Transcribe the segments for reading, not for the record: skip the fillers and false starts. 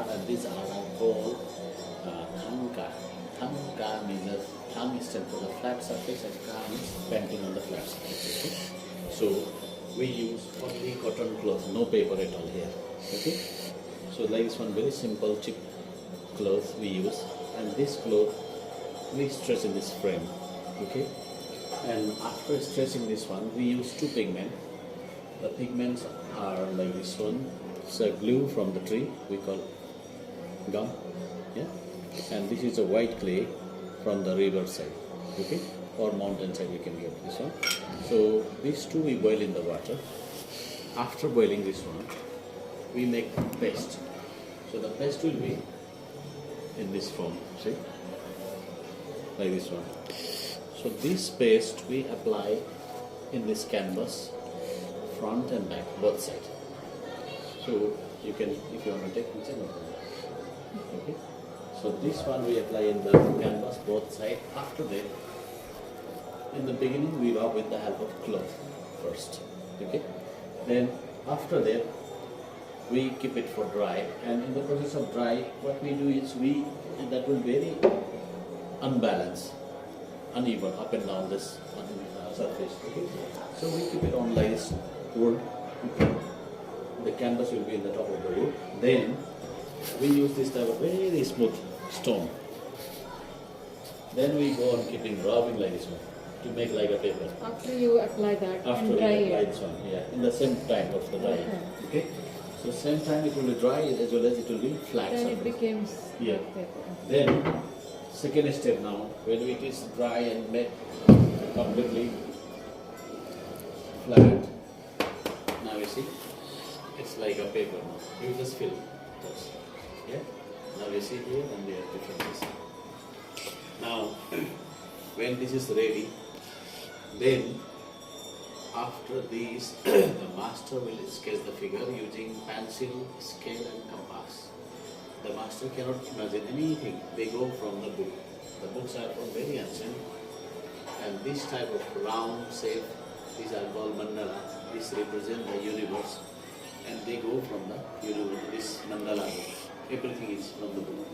and these are called thanka. Thanka means the thang is stand for the flat surface and ka means painting on the flat surface. Okay? So we use only cotton cloth, no paper at all here. Okay? So like this one very simple cheap cloth we use, and this cloth we stretch in this frame. Okay? And after stretching this one, we use two pigments. The pigments are like this one. It's a glue from the tree, we call gum. Yeah? And this is a white clay from the river side. Okay? Or mountain side, we can get this one. So these two we boil in the water. After boiling this one, we make paste. So the paste will be in this form, see? Like this one. So this paste we apply in this canvas, front and back, both sides. So you can, if you want to take picture, no problem. Okay. So this one we apply in the canvas, both sides. After that, in the beginning we rub with the help of cloth first. Okay. Then after that, we keep it for dry. And in the process of dry, what we do is that will very unbalanced, uneven, up and down this surface. Okay? So we keep it on like this wood. The canvas will be in the top of the wood. Then we use this type of very smooth stone. Then we go on keeping rubbing like this one to make like a paper. After you apply that After and we dry apply it. this one, yeah, in the same time of the drying. Okay. So same time it will be dry as well as it will be flat. Then it surface. becomes Yeah. paper. Then, second step now, when it is dry and made completely flat, now you see, it's like a paper now. You just fill this. Yeah? Now you see here and there differences. Now, when this is ready, then after this, the master will sketch the figure using pencil, scale and compass. The master cannot imagine anything. They go from the book. The books are from very ancient. And this type of round shape, these are called mandala. This represents the universe. And they go from the universe, this mandala book. Everything is from the book.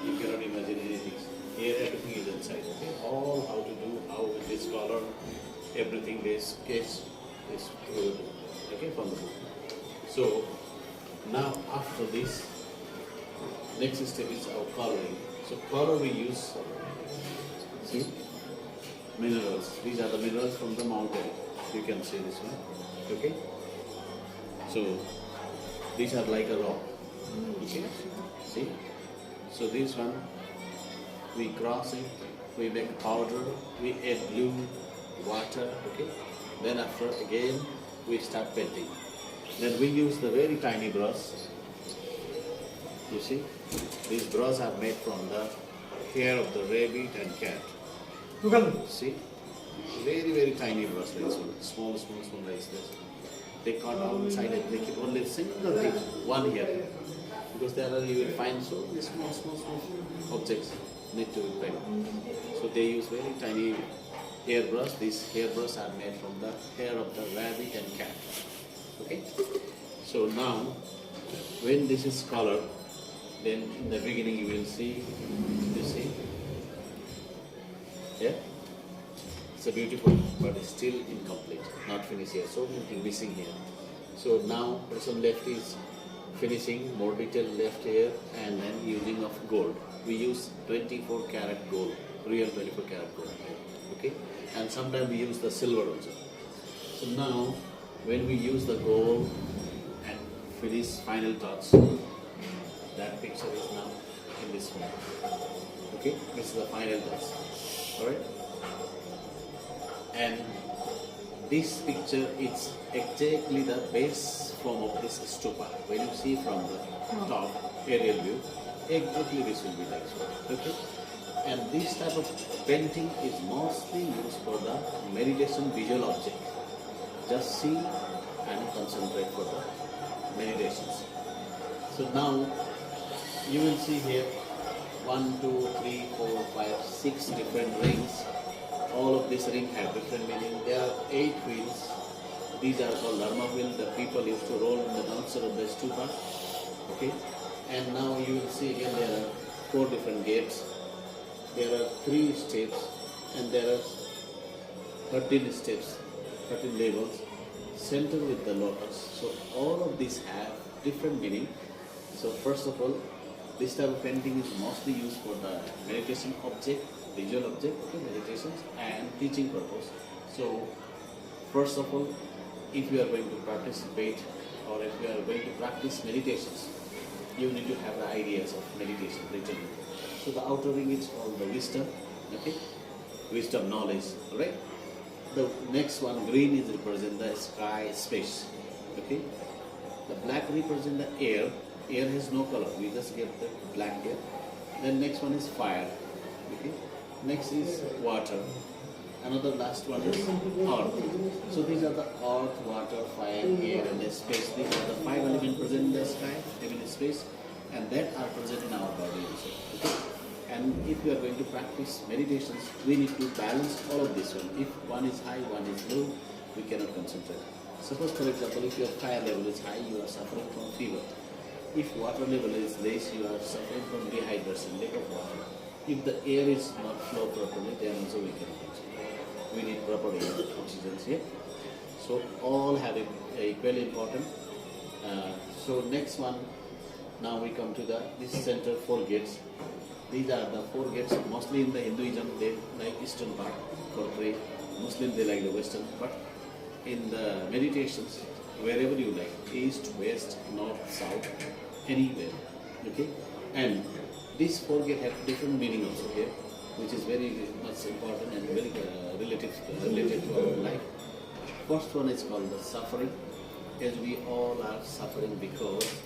You cannot imagine anything. Here everything is inside. Okay? All how to do, how with this color, everything they sketch is okay, from the book. So now after this, next step is our coloring. So color we use, see, minerals. These are the minerals from the mountain. You can see this one. Okay. So these are like a rock. Okay. See. So this one we cross it. We make powder. We add glue, water. Okay. Then after again we start painting. Then we use the very tiny brush. You see, these brushes are made from the hair of the rabbit and cat. See, very tiny brush like this one, small like this. They cut outside and they keep only single thing, one here, because there are you will find so many small objects need to be painted. So they use very tiny hairbrush. These hairbrushes are made from the hair of the rabbit and cat. Okay. So now, when this is colored, then in the beginning you will see, you see, yeah, it's a beautiful, but it's still incomplete, not finished here. So many things missing here. So now some left is finishing, more detail left here, and then using of gold. We use 24 karat gold, real 24 karat gold. Okay, and sometimes we use the silver also. So now, when we use the gold and finish final touch, that picture is now in this form. Okay, this is the final touch. Alright? And this picture is exactly the base form of this stupa. When you see from the top aerial view, exactly this will be like so. Okay? And this type of painting is mostly used for the meditation visual object. Just see and concentrate for the meditations. So now you will see here 1, 2, 3, 4, 5, 6 different rings. All of these rings have different meaning. There are 8 wheels. These are called dharma wheel. The people used to roll in the downside of the stupa. Okay. And now you will see again there are 4 different gates. There are 3 steps and there are 13 steps, 13 levels, center with the lotus. So all of these have different meaning. So first of all, this type of painting is mostly used for the meditation object, visual object, okay, meditations and teaching purpose. So first of all, if you are going to participate or if you are going to practice meditations, you need to have the ideas of meditation written. So the outer ring is called the wisdom, okay, wisdom, knowledge, alright. The next one, green, is represent the sky, space, okay. The black represent the air. Air has no color, we just get the black here. Then next one is fire, okay. Next is water. Another last one is earth. So these are the earth, water, fire, air and the space. These are the 5 elements present in the sky, in space, and that are present in our body also, okay. And if you are going to practice meditations, we need to balance all of this one. If one is high, one is low, we cannot concentrate. Suppose, for example, if your fire level is high, you are suffering from fever. If water level is less, you are suffering from dehydration, lack of water. If the air is not flow properly, then also we cannot concentrate. We need proper air, oxygen here. So all have equally important. So next one, now we come to this center 4 gates. These are the 4 gates. Mostly in the Hinduism, they like eastern part for pray. Muslim, they like the western. But in the meditations, wherever you like, east, west, north, south, anywhere. Okay? And these 4 gates have different meaning also here, which is very much important and very related to our life. First one is called the suffering, as we all are suffering because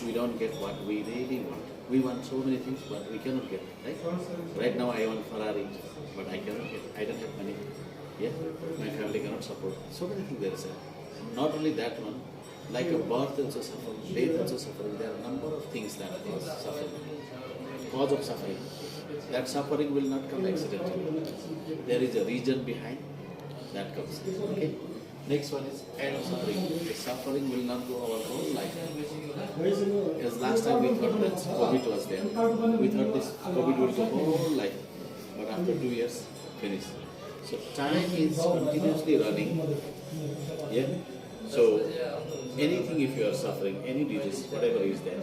we don't get what we really want. We want so many things, but we cannot get it, right? Right now I want Ferrari, but I cannot get it. I don't have money. Yeah? My family cannot support. So many things there is. Not only that one, like a birth also suffering, death also suffering. There are a number of things that are suffering. Cause of suffering. That suffering will not come accidentally. There is a reason behind that comes. Okay? Next one is end of suffering. The suffering will not go our whole life. As last time we thought that COVID was there. We thought this COVID will go whole life. But after 2 years, finish. So time is continuously running. Yeah? So anything if you are suffering, any disease, whatever is there,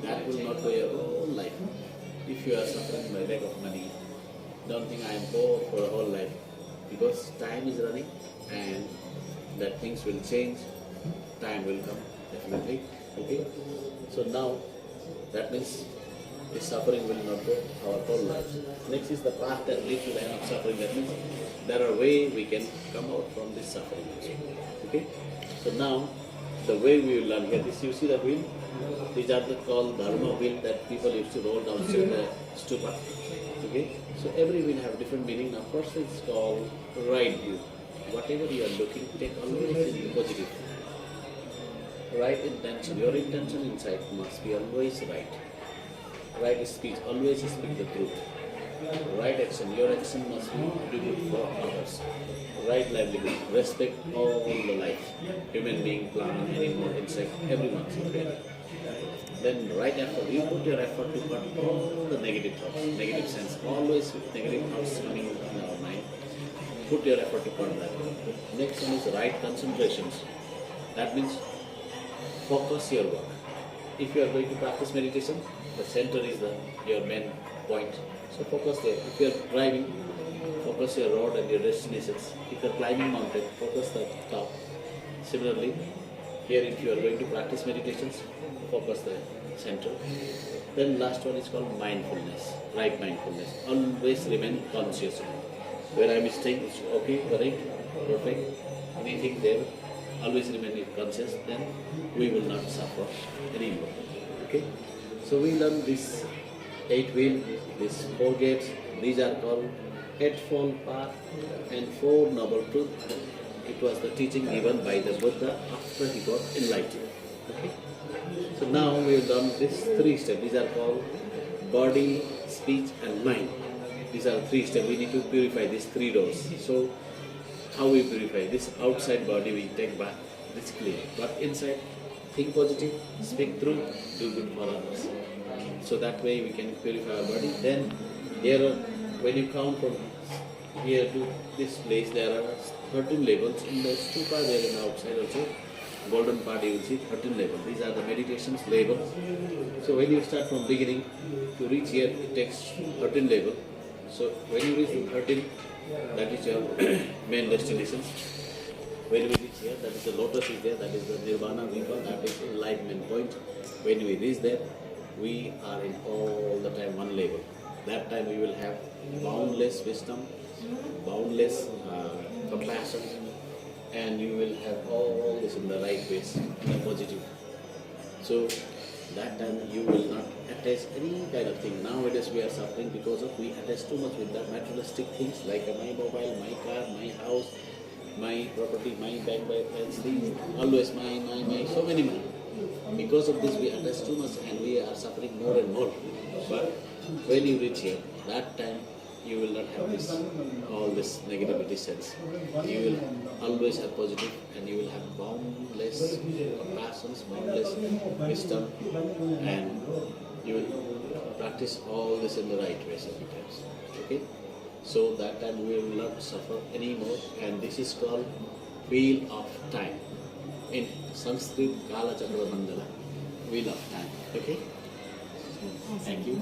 that will not go your whole life. If you are suffering by lack of money, don't think I am poor for a whole life. Because time is running and that things will change, time will come, definitely. Okay? So now, that means the suffering will not go our whole life. Next is the path that leads to the end of suffering. That means there are ways we can come out from this suffering also. Okay? So now, the way we will learn here, this you see the wheel? These are called dharma wheel that people used to roll down the stupa. Okay? So every wheel have different meaning. Now first it's called right view. Whatever you are looking, take always in positive. Right intention. Your intention inside must be always right. Right speech. Always speak the truth. Right action. Your action must be good for others. Right livelihood. Respect all the life. Human being, plant, animal, insect, everyone. Okay? Then right effort. You put your effort to cut all the negative thoughts, negative sense. Always with negative thoughts coming in our mind. Put your effort to cut that. Next one is right concentrations. That means focus your work. If you are going to practice meditation, the center is your main point. So focus there. If you are driving, focus your road and your destinations. If you are climbing mountain, focus the top. Similarly, here if you are going to practice meditations, focus the center. Then last one is called mindfulness, right mindfulness. Always remain conscious. Where I am staying, it's okay, correct, perfect, anything there, always remain conscious, then we will not suffer anymore. Okay? So we learn this 8 wheel, these 4 gates, these are called Eightfold Path and 4 Noble Truths. It was the teaching given by the Buddha after he got enlightened. Okay? So now we have done these 3 steps. These are called body, speech and mind. These are 3 steps. We need to purify these 3 doors. So how we purify? This outside body we take back, this clean. But inside think positive, speak truth, do good for others. So that way we can purify our body. Then there are, when you count from here to this place, there are 13 levels. In the stupa there and outside also, golden part you will see 13 levels. These are the meditations levels. So when you start from beginning to reach here, it takes 13 level. So when you reach the 13, that is your main destination. When we reach here, that is the lotus is there, that is the nirvana vipa, that is enlightenment point. When we reach there, we are in all the time one level. That time we will have boundless wisdom, boundless compassion, and you will have all this in the right ways, in the positive. So that time you will not attach any kind of thing. Nowadays we are suffering because of we attach too much with the materialistic things like my mobile, my car, my house, my property, my bank balance, things, always my, so many money. Because of this we attach too much and we are suffering more and more. But when you reach here, that time you will not have this, all this negativity sense. You will always have positive and you will have boundless compassions, boundless wisdom, and you will practice all this in the right way sometimes. Okay? So that time we will not suffer anymore, and this is called wheel of time. In Sanskrit, Kala Chakra Mandala, wheel of time. Okay? Thank you.